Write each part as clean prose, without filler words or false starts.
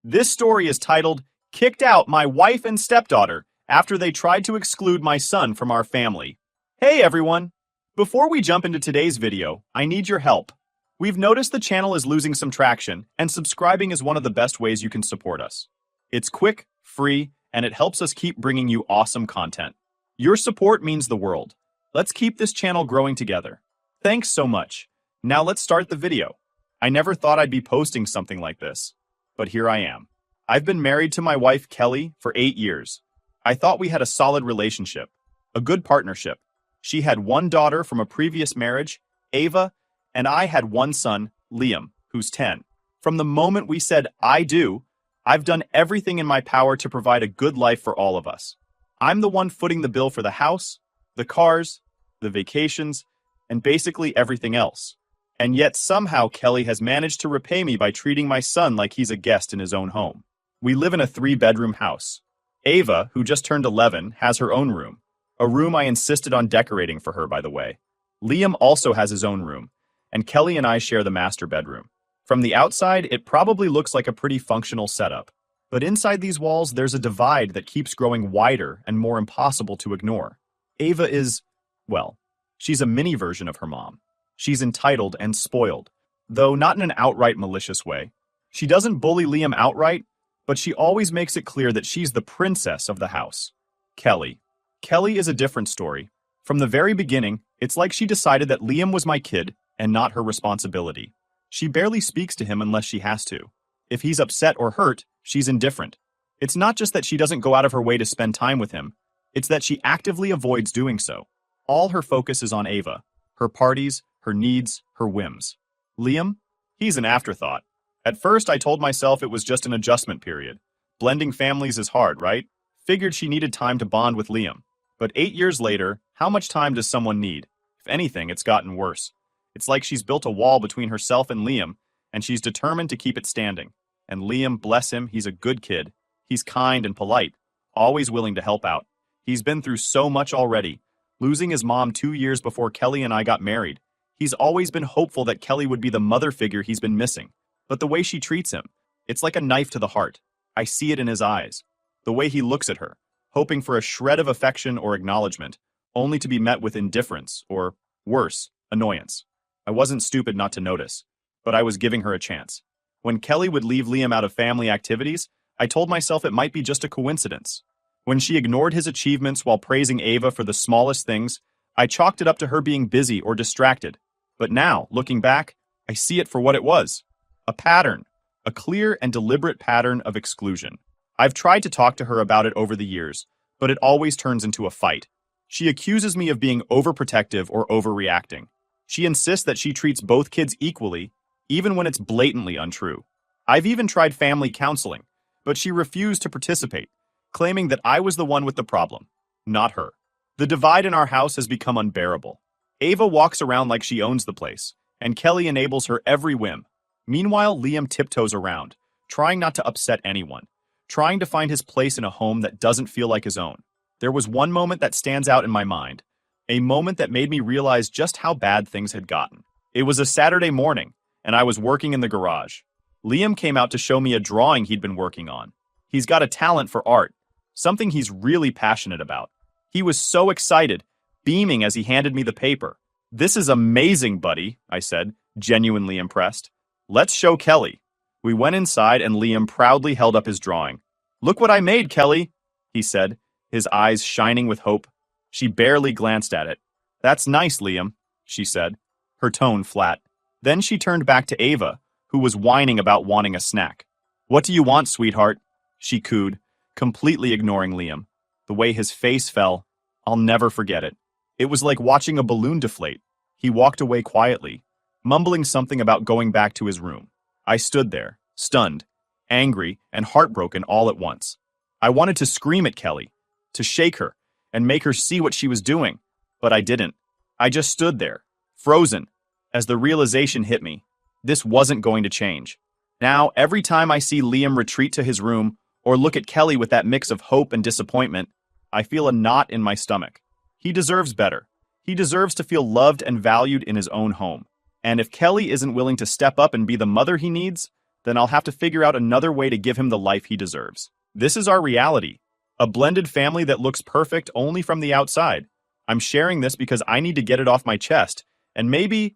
This story is titled, Kicked Out My Wife and Stepdaughter After They Tried to Exclude My Son from Our Family. Hey everyone! Before we jump into today's video, I need your help. We've noticed the channel is losing some traction, and subscribing is one of the best ways you can support us. It's quick, free, and it helps us keep bringing you awesome content. Your support means the world. Let's keep this channel growing together. Thanks so much. Now let's start the video. I never thought I'd be posting something like this, but here I am. I've been married to my wife Kelly for 8 years. I thought we had a solid relationship, a good partnership. She had one daughter from a previous marriage, Ava, and I had one son, Liam, who's 10. From the moment we said, I do, I've done everything in my power to provide a good life for all of us. I'm the one footing the bill for the house, the cars, the vacations, and basically everything else. And yet somehow Kelly has managed to repay me by treating my son like he's a guest in his own home. We live in a 3-bedroom house. Ava, who just turned 11, has her own room. A room I insisted on decorating for her, by the way. Liam also has his own room, and Kelly and I share the master bedroom. From the outside, it probably looks like a pretty functional setup. But inside these walls, there's a divide that keeps growing wider and more impossible to ignore. Ava is, well, she's a mini version of her mom. She's entitled and spoiled, though not in an outright malicious way. She doesn't bully Liam outright, but she always makes it clear that she's the princess of the house. Kelly. Kelly is a different story. From the very beginning, it's like she decided that Liam was my kid and not her responsibility. She barely speaks to him unless she has to. If he's upset or hurt, she's indifferent. It's not just that she doesn't go out of her way to spend time with him, it's that she actively avoids doing so. All her focus is on Ava, her parties, her needs, her whims. Liam? He's an afterthought. At first, I told myself it was just an adjustment period. Blending families is hard, right? Figured she needed time to bond with Liam. But 8 years later, how much time does someone need? If anything, it's gotten worse. It's like she's built a wall between herself and Liam, and she's determined to keep it standing. And Liam, bless him, he's a good kid. He's kind and polite, always willing to help out. He's been through so much already. Losing his mom 2 years before Kelly and I got married. He's always been hopeful that Kelly would be the mother figure he's been missing. But the way she treats him, it's like a knife to the heart. I see it in his eyes. The way he looks at her, hoping for a shred of affection or acknowledgement, only to be met with indifference or, worse, annoyance. I wasn't stupid not to notice, but I was giving her a chance. When Kelly would leave Liam out of family activities, I told myself it might be just a coincidence. When she ignored his achievements while praising Ava for the smallest things, I chalked it up to her being busy or distracted. But now, looking back, I see it for what it was. A pattern. A clear and deliberate pattern of exclusion. I've tried to talk to her about it over the years, but it always turns into a fight. She accuses me of being overprotective or overreacting. She insists that she treats both kids equally, even when it's blatantly untrue. I've even tried family counseling, but she refused to participate, claiming that I was the one with the problem, not her. The divide in our house has become unbearable. Ava walks around like she owns the place, and Kelly enables her every whim. Meanwhile, Liam tiptoes around, trying not to upset anyone, trying to find his place in a home that doesn't feel like his own. There was one moment that stands out in my mind, a moment that made me realize just how bad things had gotten. It was a Saturday morning, and I was working in the garage. Liam came out to show me a drawing he'd been working on. He's got a talent for art, something he's really passionate about. He was so excited, beaming as he handed me the paper. "This is amazing, buddy," I said, genuinely impressed. "Let's show Kelly." We went inside and Liam proudly held up his drawing. "Look what I made, Kelly," he said, his eyes shining with hope. She barely glanced at it. "That's nice, Liam," she said, her tone flat. Then she turned back to Ava, who was whining about wanting a snack. "What do you want, sweetheart?" she cooed, completely ignoring Liam. The way his face fell, I'll never forget it. It was like watching a balloon deflate. He walked away quietly, mumbling something about going back to his room. I stood there, stunned, angry, and heartbroken all at once. I wanted to scream at Kelly, to shake her, and make her see what she was doing, but I didn't. I just stood there, frozen, as the realization hit me. This wasn't going to change. Now, every time I see Liam retreat to his room, or look at Kelly with that mix of hope and disappointment, I feel a knot in my stomach. He deserves better. He deserves to feel loved and valued in his own home. And if Kelly isn't willing to step up and be the mother he needs, then I'll have to figure out another way to give him the life he deserves. This is our reality. A blended family that looks perfect only from the outside. I'm sharing this because I need to get it off my chest, and maybe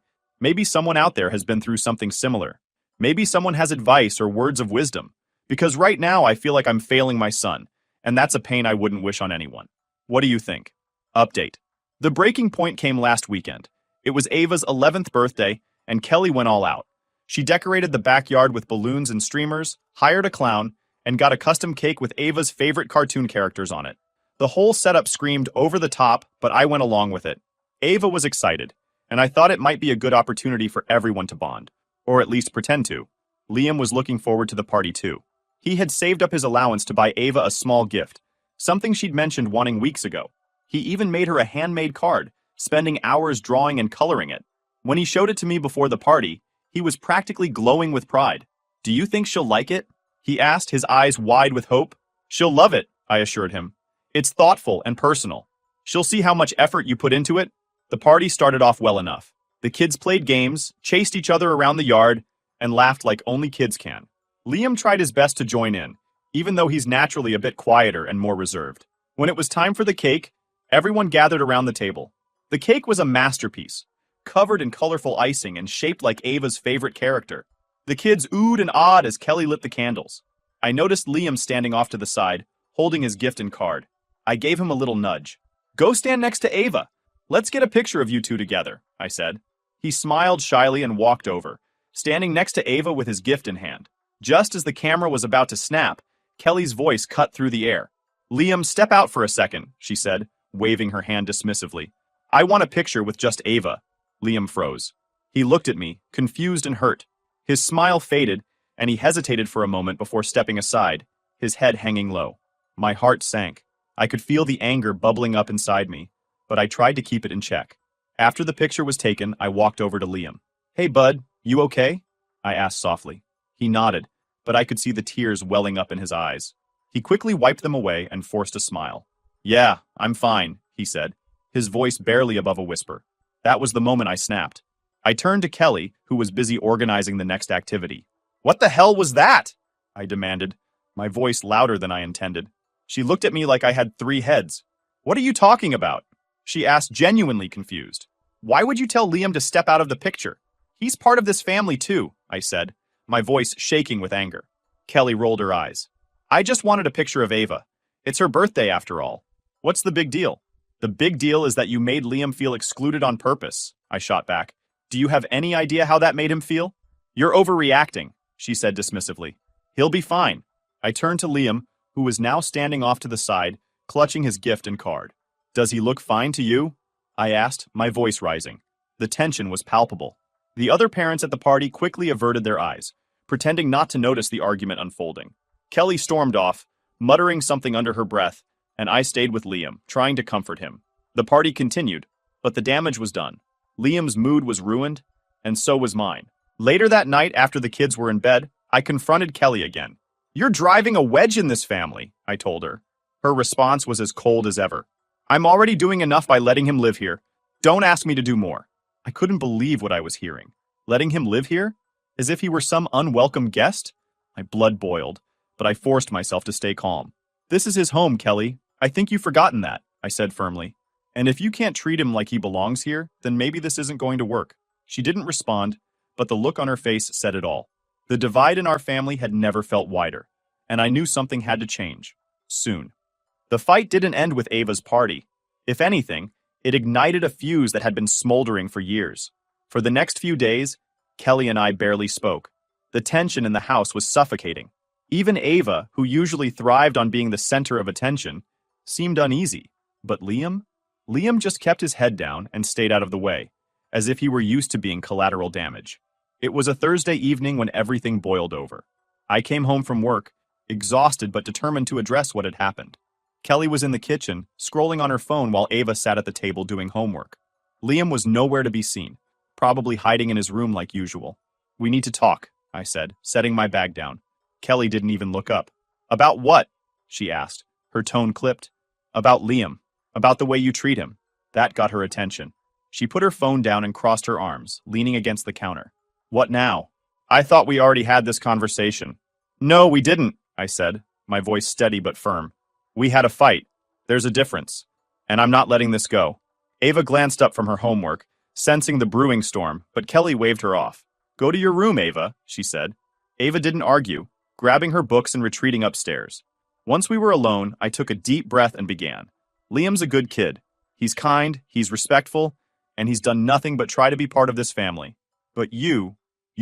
someone out there has been through something similar. Maybe someone has advice or words of wisdom. Because right now I feel like I'm failing my son, and that's a pain I wouldn't wish on anyone. What do you think? Update. The breaking point came last weekend. It was Ava's 11th birthday, and Kelly went all out. She decorated the backyard with balloons and streamers, hired a clown, and got a custom cake with Ava's favorite cartoon characters on it. The whole setup screamed over the top, but I went along with it. Ava was excited, and I thought it might be a good opportunity for everyone to bond, or at least pretend to. Liam was looking forward to the party too. He had saved up his allowance to buy Ava a small gift, something she'd mentioned wanting weeks ago. He even made her a handmade card, spending hours drawing and coloring it. When he showed it to me before the party, he was practically glowing with pride. "Do you think she'll like it?" he asked, his eyes wide with hope. "She'll love it," I assured him. "It's thoughtful and personal. She'll see how much effort you put into it." The party started off well enough. The kids played games, chased each other around the yard, and laughed like only kids can. Liam tried his best to join in, even though he's naturally a bit quieter and more reserved. When it was time for the cake, everyone gathered around the table. The cake was a masterpiece, covered in colorful icing and shaped like Ava's favorite character. The kids oohed and awed as Kelly lit the candles. I noticed Liam standing off to the side, holding his gift and card. I gave him a little nudge. "Go stand next to Ava. Let's get a picture of you two together," I said. He smiled shyly and walked over, standing next to Ava with his gift in hand. Just as the camera was about to snap, Kelly's voice cut through the air. "Liam, step out for a second," she said, waving her hand dismissively. "I want a picture with just Ava." Liam froze. He looked at me, confused and hurt. His smile faded, and he hesitated for a moment before stepping aside, his head hanging low. My heart sank. I could feel the anger bubbling up inside me, but I tried to keep it in check. After the picture was taken, I walked over to Liam. "Hey, bud, you okay?" I asked softly. He nodded, but I could see the tears welling up in his eyes. He quickly wiped them away and forced a smile. "Yeah, I'm fine," he said, his voice barely above a whisper. That was the moment I snapped. I turned to Kelly, who was busy organizing the next activity. "What the hell was that?" I demanded, my voice louder than I intended. She looked at me like I had 3 heads. "What are you talking about?" she asked, genuinely confused. "Why would you tell Liam to step out of the picture? He's part of this family too," I said, my voice shaking with anger. Kelly rolled her eyes. "I just wanted a picture of Ava. It's her birthday after all. What's the big deal?" "The big deal is that you made Liam feel excluded on purpose," I shot back. "Do you have any idea how that made him feel?" "You're overreacting," she said dismissively. "He'll be fine." I turned to Liam, who was now standing off to the side, clutching his gift and card. "Does he look fine to you?" I asked, my voice rising. The tension was palpable. The other parents at the party quickly averted their eyes, pretending not to notice the argument unfolding. Kelly stormed off, muttering something under her breath, and I stayed with Liam, trying to comfort him. The party continued, but the damage was done. Liam's mood was ruined, and so was mine. Later that night, after the kids were in bed, I confronted Kelly again. "You're driving a wedge in this family," I told her. Her response was as cold as ever. "I'm already doing enough by letting him live here. Don't ask me to do more." I couldn't believe what I was hearing. Letting him live here? As if he were some unwelcome guest? My blood boiled, but I forced myself to stay calm. "This is his home, Kelly. I think you've forgotten that," I said firmly. "And if you can't treat him like he belongs here, then maybe this isn't going to work." She didn't respond, but the look on her face said it all. The divide in our family had never felt wider, and I knew something had to change. Soon. The fight didn't end with Ava's party. If anything, it ignited a fuse that had been smoldering for years. For the next few days, Kelly and I barely spoke. The tension in the house was suffocating. Even Ava, who usually thrived on being the center of attention, seemed uneasy. But Liam? Liam just kept his head down and stayed out of the way, as if he were used to being collateral damage. It was a Thursday evening when everything boiled over. I came home from work, exhausted but determined to address what had happened. Kelly was in the kitchen, scrolling on her phone while Ava sat at the table doing homework. Liam was nowhere to be seen, probably hiding in his room like usual. "We need to talk," I said, setting my bag down. Kelly didn't even look up. "About what?" she asked, her tone clipped. "About Liam. About the way you treat him." That got her attention. She put her phone down and crossed her arms, leaning against the counter. "What now?" I thought we already had this conversation. No, we didn't, I said, my voice steady but firm. We had a fight. There's a difference. And I'm not letting this go. Ava glanced up from her homework, sensing the brewing storm, but Kelly waved her off. Go to your room, Ava, she said. Ava didn't argue, grabbing her books and retreating upstairs. Once we were alone, I took a deep breath and began. Liam's a good kid. He's kind, he's respectful, and he's done nothing but try to be part of this family. But you've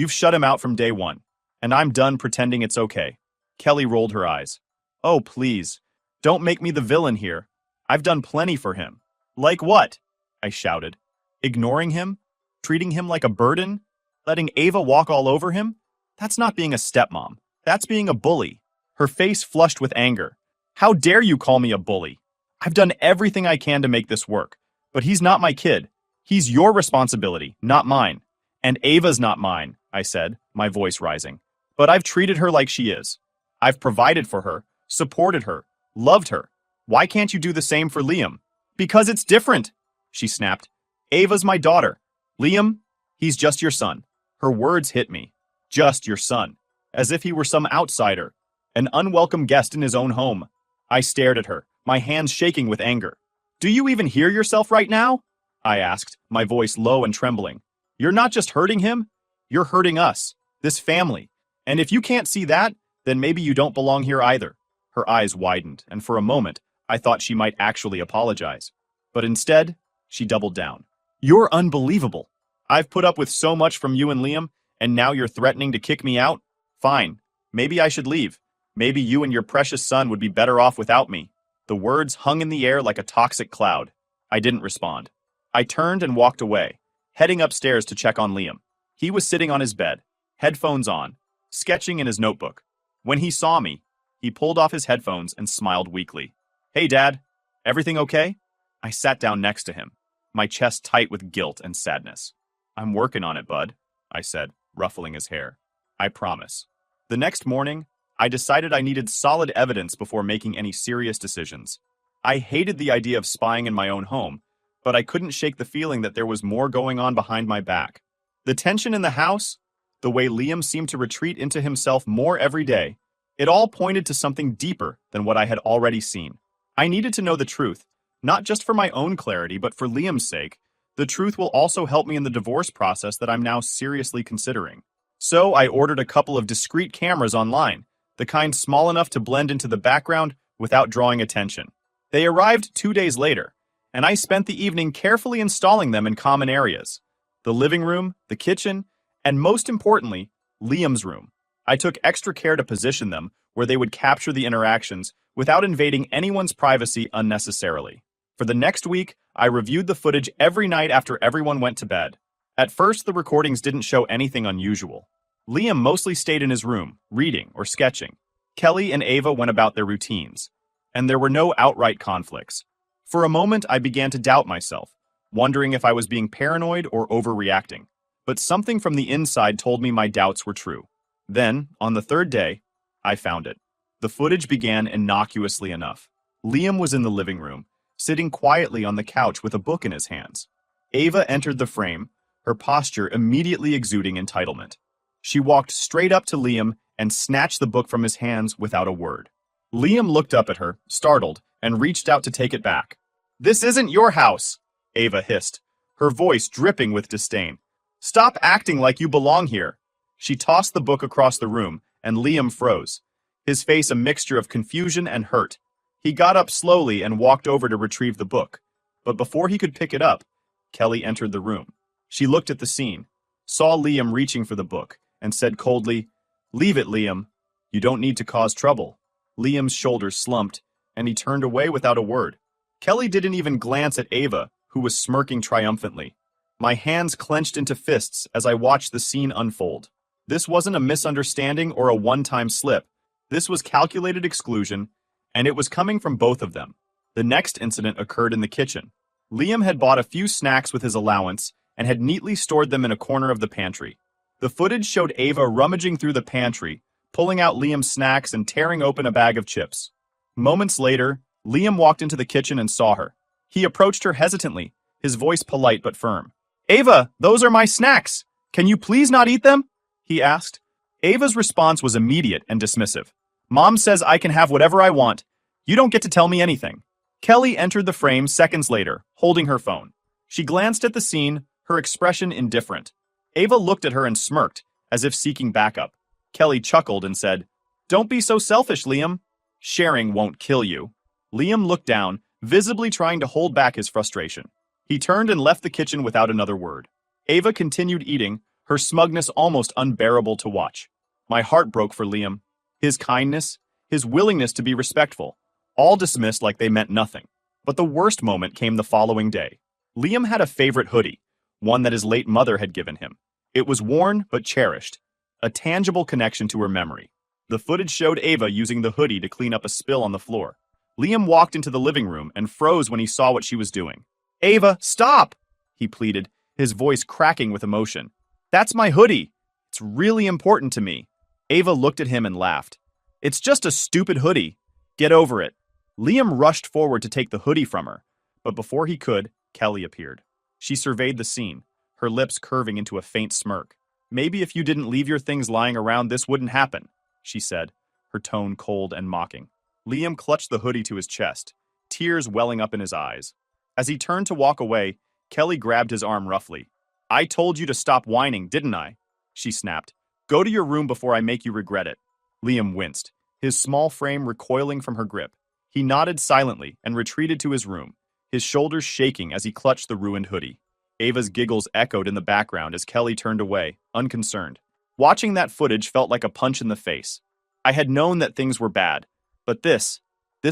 shut him out from day one, and I'm done pretending it's okay. Kelly rolled her eyes. Oh, please, don't make me the villain here. I've done plenty for him. Like what? I shouted. Ignoring him? Treating him like a burden? Letting Ava walk all over him? That's not being a stepmom. That's being a bully. Her face flushed with anger. How dare you call me a bully? I've done everything I can to make this work, but he's not my kid. He's your responsibility, not mine. And Ava's not mine, I said, my voice rising. But I've treated her like she is. I've provided for her, supported her, loved her. Why can't you do the same for Liam? Because it's different, she snapped. Ava's my daughter. Liam, he's just your son. Her words hit me. Just your son. As if he were some outsider, an unwelcome guest in his own home. I stared at her, my hands shaking with anger. Do you even hear yourself right now? I asked, my voice low and trembling. You're not just hurting him, you're hurting us, this family. And if you can't see that, then maybe you don't belong here either. Her eyes widened, and for a moment, I thought she might actually apologize. But instead, she doubled down. You're unbelievable. I've put up with so much from you and Liam, and now you're threatening to kick me out? Fine. Maybe I should leave. Maybe you and your precious son would be better off without me. The words hung in the air like a toxic cloud. I didn't respond. I turned and walked away, heading upstairs to check on Liam. He was sitting on his bed, headphones on, sketching in his notebook. When he saw me, he pulled off his headphones and smiled weakly. Hey, Dad. Everything okay? I sat down next to him, my chest tight with guilt and sadness. I'm working on it, bud, I said, ruffling his hair. I promise. The next morning, I decided I needed solid evidence before making any serious decisions. I hated the idea of spying in my own home, but I couldn't shake the feeling that there was more going on behind my back. The tension in the house, the way Liam seemed to retreat into himself more every day, it all pointed to something deeper than what I had already seen. I needed to know the truth, not just for my own clarity, but for Liam's sake. The truth will also help me in the divorce process that I'm now seriously considering. So I ordered a couple of discreet cameras online, the kind small enough to blend into the background without drawing attention. They arrived 2 days later, and I spent the evening carefully installing them in common areas. The living room, the kitchen, and most importantly, Liam's room. I took extra care to position them where they would capture the interactions without invading anyone's privacy unnecessarily. For the next week, I reviewed the footage every night after everyone went to bed. At first, the recordings didn't show anything unusual. Liam mostly stayed in his room, reading or sketching. Kelly and Ava went about their routines, and there were no outright conflicts. For a moment, I began to doubt myself, wondering if I was being paranoid or overreacting. But something from the inside told me my doubts were true. Then, on the third day, I found it. The footage began innocuously enough. Liam was in the living room, sitting quietly on the couch with a book in his hands. Ava entered the frame, her posture immediately exuding entitlement. She walked straight up to Liam and snatched the book from his hands without a word. Liam looked up at her, startled, and reached out to take it back. "This isn't your house," Ava hissed, her voice dripping with disdain. "Stop acting like you belong here." She tossed the book across the room, and Liam froze, his face a mixture of confusion and hurt. He got up slowly and walked over to retrieve the book. But before he could pick it up, Kelly entered the room. She looked at the scene, saw Liam reaching for the book, and said coldly, "Leave it, Liam. You don't need to cause trouble." Liam's shoulders slumped, and he turned away without a word. Kelly didn't even glance at Ava, who was smirking triumphantly. My hands clenched into fists as I watched the scene unfold. This wasn't a misunderstanding or a one-time slip. This was calculated exclusion, and it was coming from both of them. The next incident occurred in the kitchen. Liam had bought a few snacks with his allowance and had neatly stored them in a corner of the pantry. The footage showed Ava rummaging through the pantry, pulling out Liam's snacks and tearing open a bag of chips. Moments later, Liam walked into the kitchen and saw her. He approached her hesitantly, his voice polite but firm. "Ava, those are my snacks. Can you please not eat them?" he asked. Ava's response was immediate and dismissive. Mom says I can have whatever I want. You don't get to tell me anything. Kelly entered the frame seconds later, holding her phone. She glanced at the scene, her expression indifferent. Ava looked at her and smirked, as if seeking backup. Kelly chuckled and said, "Don't be so selfish, Liam. Sharing won't kill you." Liam looked down, visibly trying to hold back his frustration. He turned and left the kitchen without another word. Ava continued eating, her smugness almost unbearable to watch. My heart broke for Liam. His kindness, his willingness to be respectful, all dismissed like they meant nothing. But the worst moment came the following day. Liam had a favorite hoodie, one that his late mother had given him. It was worn but cherished, a tangible connection to her memory. The footage showed Ava using the hoodie to clean up a spill on the floor. Liam walked into the living room and froze when he saw what she was doing. "Ava, stop!" he pleaded, his voice cracking with emotion. "That's my hoodie. It's really important to me." Ava looked at him and laughed. "It's just a stupid hoodie. Get over it." Liam rushed forward to take the hoodie from her, but before he could, Kelly appeared. She surveyed the scene, her lips curving into a faint smirk. "Maybe if you didn't leave your things lying around, this wouldn't happen," she said, her tone cold and mocking. Liam clutched the hoodie to his chest, tears welling up in his eyes. As he turned to walk away, Kelly grabbed his arm roughly. "I told you to stop whining, didn't I?" she snapped. "Go to your room before I make you regret it." Liam winced, his small frame recoiling from her grip. He nodded silently and retreated to his room, his shoulders shaking as he clutched the ruined hoodie. Ava's giggles echoed in the background as Kelly turned away, unconcerned. Watching that footage felt like a punch in the face. I had known that things were bad, but this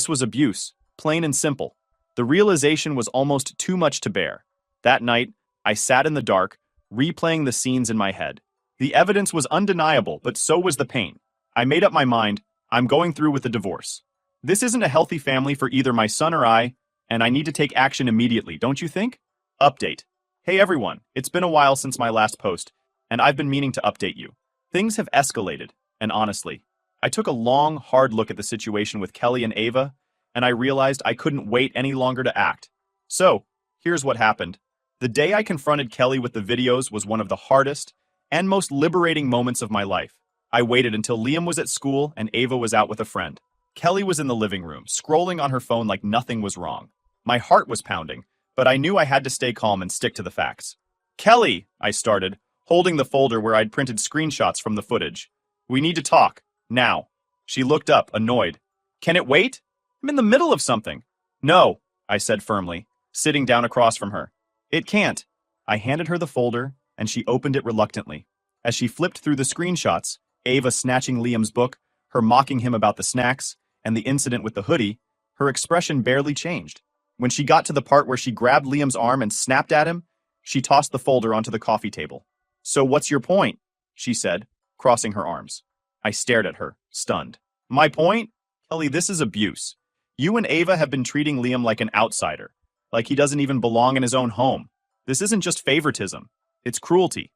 was abuse, plain and simple. The realization was almost too much to bear. That night, I sat in the dark, replaying the scenes in my head. The evidence was undeniable, but so was the pain. I made up my mind, I'm going through with the divorce. This isn't a healthy family for either my son or I, and I need to take action immediately, don't you think? Update. Hey everyone, it's been a while since my last post, and I've been meaning to update you. Things have escalated, and honestly, I took a long, hard look at the situation with Kelly and Ava, and I realized I couldn't wait any longer to act. So, here's what happened. The day I confronted Kelly with the videos was one of the hardest and most liberating moments of my life. I waited until Liam was at school and Ava was out with a friend. Kelly was in the living room, scrolling on her phone like nothing was wrong. My heart was pounding, but I knew I had to stay calm and stick to the facts. "Kelly," I started, holding the folder where I'd printed screenshots from the footage. "We need to talk. Now." She looked up, annoyed. "Can it wait? I'm in the middle of something." "No," I said firmly, sitting down across from her. "It can't." I handed her the folder, and she opened it reluctantly. As she flipped through the screenshots, Ava snatching Liam's book, her mocking him about the snacks, and the incident with the hoodie, her expression barely changed. When she got to the part where she grabbed Liam's arm and snapped at him, she tossed the folder onto the coffee table. "So what's your point?" she said, crossing her arms. I stared at her, stunned. "My point? Kelly, this is abuse. You and Ava have been treating Liam like an outsider, like he doesn't even belong in his own home. This isn't just favoritism, it's cruelty."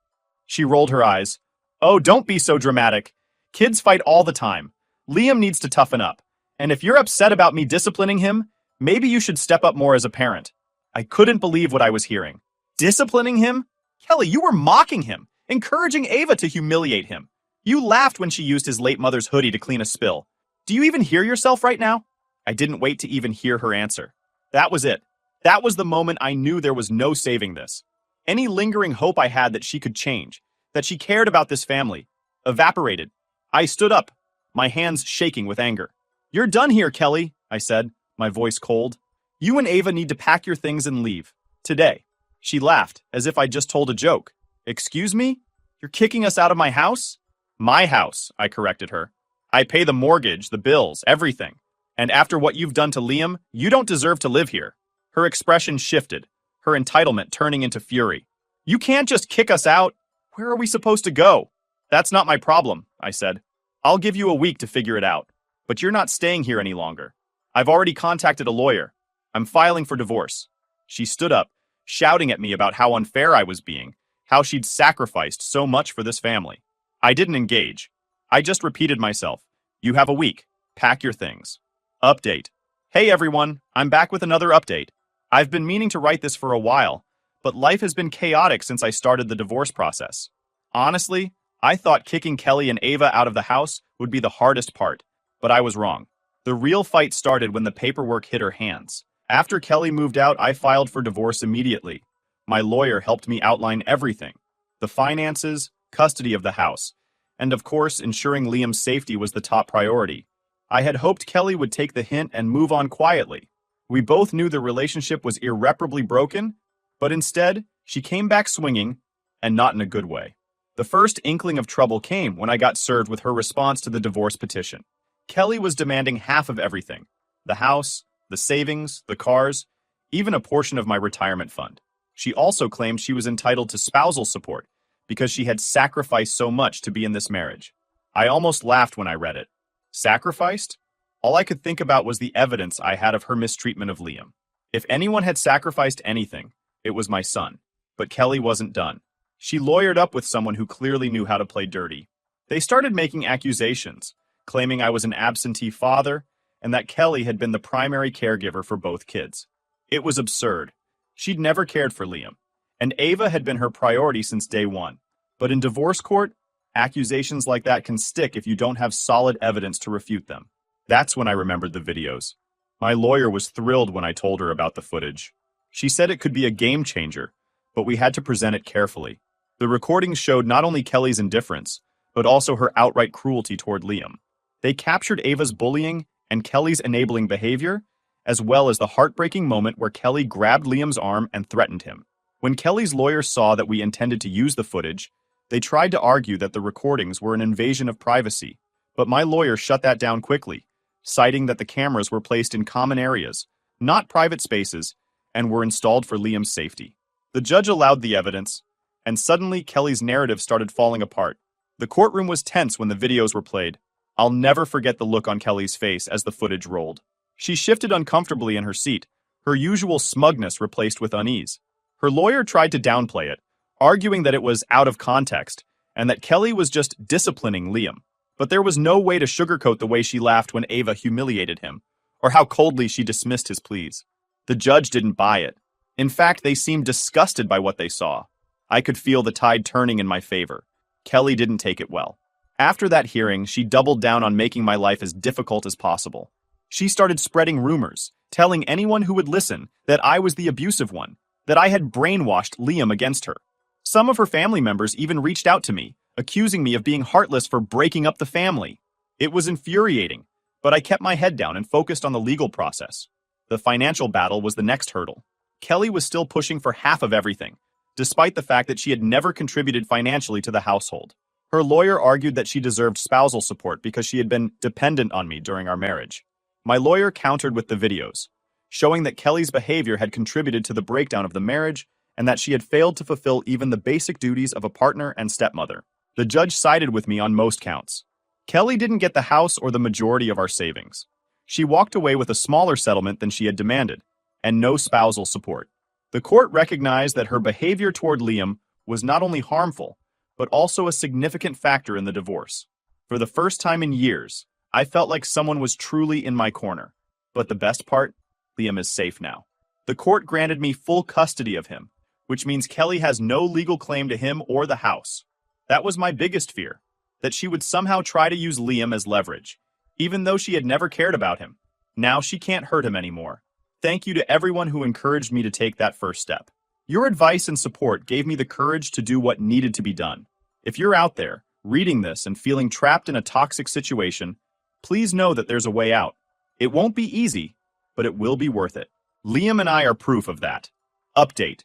She rolled her eyes. "Oh, don't be so dramatic. Kids fight all the time. Liam needs to toughen up. And if you're upset about me disciplining him, maybe you should step up more as a parent." I couldn't believe what I was hearing. Disciplining him? Kelly, you were mocking him, encouraging Ava to humiliate him. You laughed when she used his late mother's hoodie to clean a spill. Do you even hear yourself right now? I didn't wait to even hear her answer. That was it. That was the moment I knew there was no saving this. Any lingering hope I had that she could change, that she cared about this family, evaporated. I stood up, my hands shaking with anger. "You're done here, Kelly," I said, my voice cold. "You and Ava need to pack your things and leave. Today." She laughed, as if I'd just told a joke. "Excuse me? You're kicking us out of my house?" "My house," I corrected her. "I pay the mortgage, the bills, everything. And after what you've done to Liam, you don't deserve to live here." Her expression shifted, her entitlement turning into fury. "You can't just kick us out. Where are we supposed to go?" "That's not my problem," I said. "I'll give you a week to figure it out. But you're not staying here any longer. I've already contacted a lawyer. I'm filing for divorce." She stood up, shouting at me about how unfair I was being, how she'd sacrificed so much for this family. I didn't engage. I just repeated myself. "You have a week. Pack your things." Update. Hey everyone, I'm back with another update. I've been meaning to write this for a while, but life has been chaotic since I started the divorce process. Honestly, I thought kicking Kelly and Ava out of the house would be the hardest part, but I was wrong. The real fight started when the paperwork hit her hands. After Kelly moved out, I filed for divorce immediately. My lawyer helped me outline everything: the finances, custody of the house, and of course, ensuring Liam's safety was the top priority. I had hoped Kelly would take the hint and move on quietly. We both knew the relationship was irreparably broken, but instead, she came back swinging, and not in a good way. The first inkling of trouble came when I got served with her response to the divorce petition. Kelly was demanding half of everything: the house, the savings, the cars, even a portion of my retirement fund. She also claimed she was entitled to spousal support because she had sacrificed so much to be in this marriage. I almost laughed when I read it. Sacrificed? All I could think about was the evidence I had of her mistreatment of Liam. If anyone had sacrificed anything, it was my son. But Kelly wasn't done. She lawyered up with someone who clearly knew how to play dirty. They started making accusations, claiming I was an absentee father and that Kelly had been the primary caregiver for both kids. It was absurd. She'd never cared for Liam, and Ava had been her priority since day one. But in divorce court, accusations like that can stick if you don't have solid evidence to refute them. That's when I remembered the videos. My lawyer was thrilled when I told her about the footage. She said it could be a game changer, but we had to present it carefully. The recordings showed not only Kelly's indifference, but also her outright cruelty toward Liam. They captured Ava's bullying and Kelly's enabling behavior, as well as the heartbreaking moment where Kelly grabbed Liam's arm and threatened him. When Kelly's lawyer saw that we intended to use the footage, they tried to argue that the recordings were an invasion of privacy, but my lawyer shut that down quickly, citing that the cameras were placed in common areas, not private spaces, and were installed for Liam's safety. The judge allowed the evidence, and suddenly Kelly's narrative started falling apart. The courtroom was tense when the videos were played. I'll never forget the look on Kelly's face as the footage rolled. She shifted uncomfortably in her seat, her usual smugness replaced with unease. Her lawyer tried to downplay it, arguing that it was out of context and that Kelly was just disciplining Liam. But there was no way to sugarcoat the way she laughed when Ava humiliated him, or how coldly she dismissed his pleas. The judge didn't buy it. In fact, they seemed disgusted by what they saw. I could feel the tide turning in my favor. Kelly didn't take it well. After that hearing, she doubled down on making my life as difficult as possible. She started spreading rumors, telling anyone who would listen that I was the abusive one, that I had brainwashed Liam against her. Some of her family members even reached out to me, accusing me of being heartless for breaking up the family. It was infuriating, but I kept my head down and focused on the legal process. The financial battle was the next hurdle. Kelly was still pushing for half of everything, despite the fact that she had never contributed financially to the household. Her lawyer argued that she deserved spousal support because she had been dependent on me during our marriage. My lawyer countered with the videos, showing that Kelly's behavior had contributed to the breakdown of the marriage and that she had failed to fulfill even the basic duties of a partner and stepmother. The judge sided with me on most counts. Kelly didn't get the house or the majority of our savings. She walked away with a smaller settlement than she had demanded, and no spousal support. The court recognized that her behavior toward Liam was not only harmful, but also a significant factor in the divorce. For the first time in years, I felt like someone was truly in my corner. But the best part? Liam is safe now. The court granted me full custody of him, which means Kelly has no legal claim to him or the house. That was my biggest fear, that she would somehow try to use Liam as leverage, even though she had never cared about him. Now she can't hurt him anymore. Thank you to everyone who encouraged me to take that first step. Your advice and support gave me the courage to do what needed to be done. If you're out there, reading this and feeling trapped in a toxic situation, please know that there's a way out. It won't be easy, but it will be worth it. Liam and I are proof of that. Update.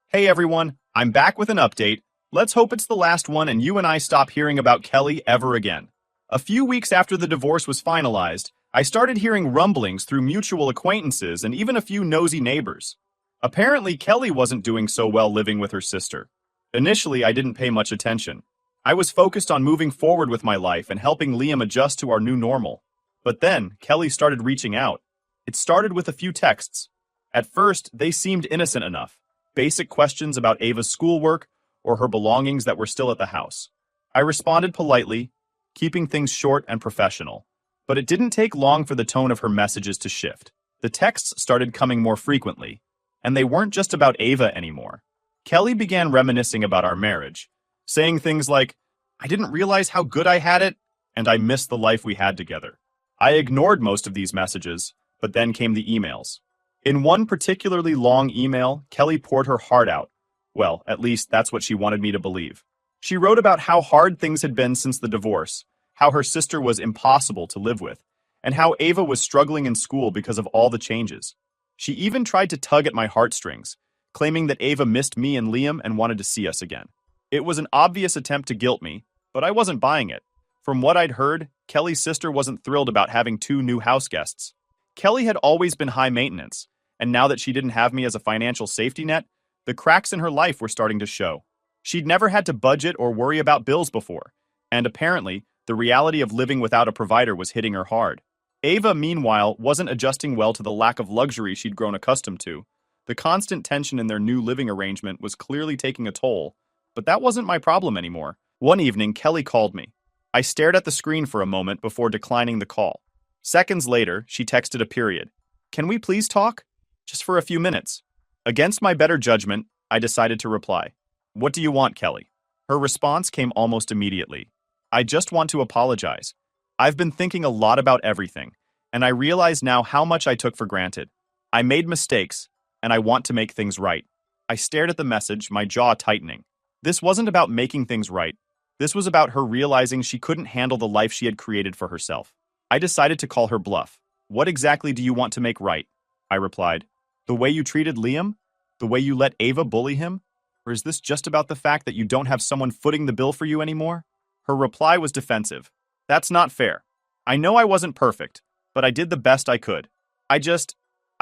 Hey everyone, I'm back with an update. Let's hope it's the last one and you and I stop hearing about Kelly ever again. A few weeks after the divorce was finalized, I started hearing rumblings through mutual acquaintances and even a few nosy neighbors. Apparently, Kelly wasn't doing so well living with her sister. Initially, I didn't pay much attention. I was focused on moving forward with my life and helping Liam adjust to our new normal. But then, Kelly started reaching out. It started with a few texts. At first, they seemed innocent enough. Basic questions about Ava's schoolwork or her belongings that were still at the house. I responded politely, keeping things short and professional. But it didn't take long for the tone of her messages to shift. The texts started coming more frequently, and they weren't just about Ava anymore. Kelly began reminiscing about our marriage, saying things like, I didn't realize how good I had it, and I missed the life we had together. I ignored most of these messages, but then came the emails. In one particularly long email, Kelly poured her heart out. Well, at least that's what she wanted me to believe. She wrote about how hard things had been since the divorce, how her sister was impossible to live with, and how Ava was struggling in school because of all the changes. She even tried to tug at my heartstrings, claiming that Ava missed me and Liam and wanted to see us again. It was an obvious attempt to guilt me, but I wasn't buying it. From what I'd heard, Kelly's sister wasn't thrilled about having two new house guests. Kelly had always been high maintenance, and now that she didn't have me as a financial safety net, the cracks in her life were starting to show. She'd never had to budget or worry about bills before, and apparently, the reality of living without a provider was hitting her hard. Ava, meanwhile, wasn't adjusting well to the lack of luxury she'd grown accustomed to. The constant tension in their new living arrangement was clearly taking a toll, but that wasn't my problem anymore. One evening, Kelly called me. I stared at the screen for a moment before declining the call. Seconds later, she texted a period. "Can we please talk? Just for a few minutes." Against my better judgment, I decided to reply. "What do you want, Kelly?" Her response came almost immediately. "I just want to apologize. I've been thinking a lot about everything, and I realize now how much I took for granted. I made mistakes, and I want to make things right." I stared at the message, my jaw tightening. This wasn't about making things right. This was about her realizing she couldn't handle the life she had created for herself. I decided to call her bluff. "What exactly do you want to make right?" I replied. "The way you treated Liam? The way you let Ava bully him? Or is this just about the fact that you don't have someone footing the bill for you anymore?" Her reply was defensive. "That's not fair. I know I wasn't perfect, but I did the best I could. I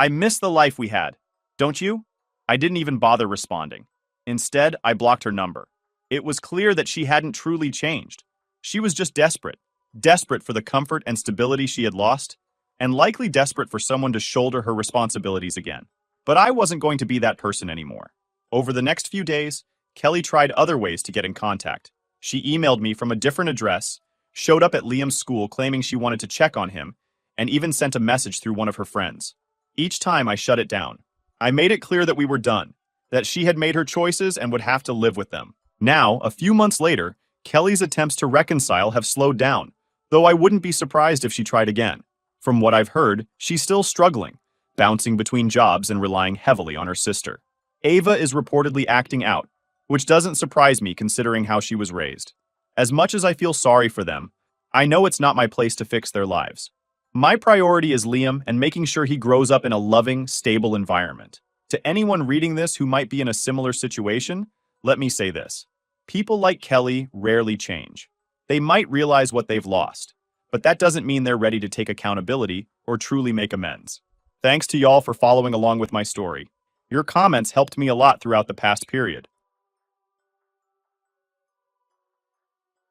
miss the life we had. Don't you?" I didn't even bother responding. Instead, I blocked her number. It was clear that she hadn't truly changed. She was just desperate. Desperate for the comfort and stability she had lost, and likely desperate for someone to shoulder her responsibilities again. But I wasn't going to be that person anymore. Over the next few days, Kelly tried other ways to get in contact. She emailed me from a different address, showed up at Liam's school claiming she wanted to check on him, and even sent a message through one of her friends. Each time I shut it down. I made it clear that we were done, that she had made her choices and would have to live with them. Now, a few months later, Kelly's attempts to reconcile have slowed down, though I wouldn't be surprised if she tried again. From what I've heard, she's still struggling, bouncing between jobs and relying heavily on her sister. Ava is reportedly acting out, which doesn't surprise me considering how she was raised. As much as I feel sorry for them, I know it's not my place to fix their lives. My priority is Liam and making sure he grows up in a loving, stable environment. To anyone reading this who might be in a similar situation, let me say this. People like Kelly rarely change. They might realize what they've lost, but that doesn't mean they're ready to take accountability or truly make amends. Thanks to y'all for following along with my story. Your comments helped me a lot throughout the past period.